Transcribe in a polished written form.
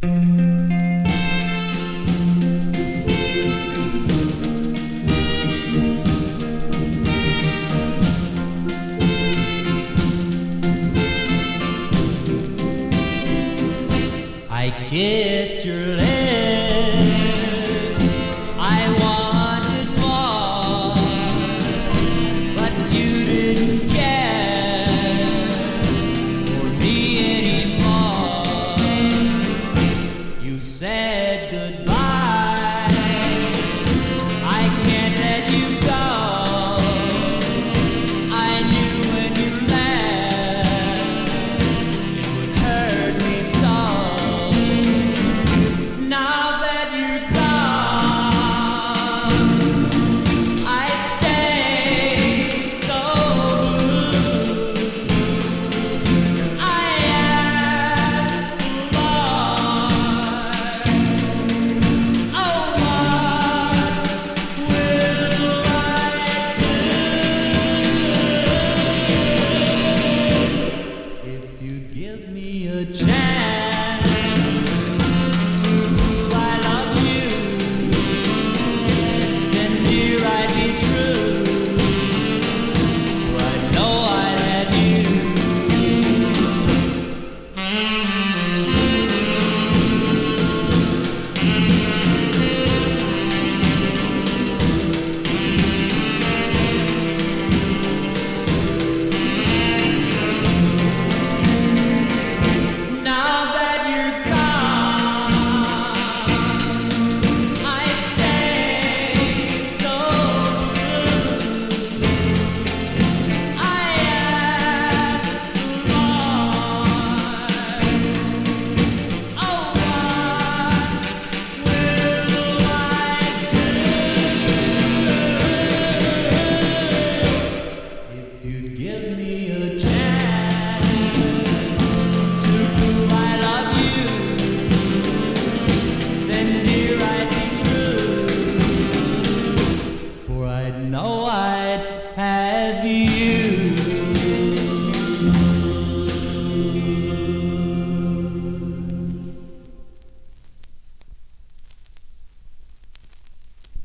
I kissed your lips, I wanted more, but you didn't care for me anymore. You said goodbye, I can't let you go. I knew when you left, it would hurt me so. Now that you're gone, I stay so blue. I ask Lord, oh, what will I do if you'd give me a chance? Give me a chance to prove I love you, then dear I'd be true, for I'd know I'd have you.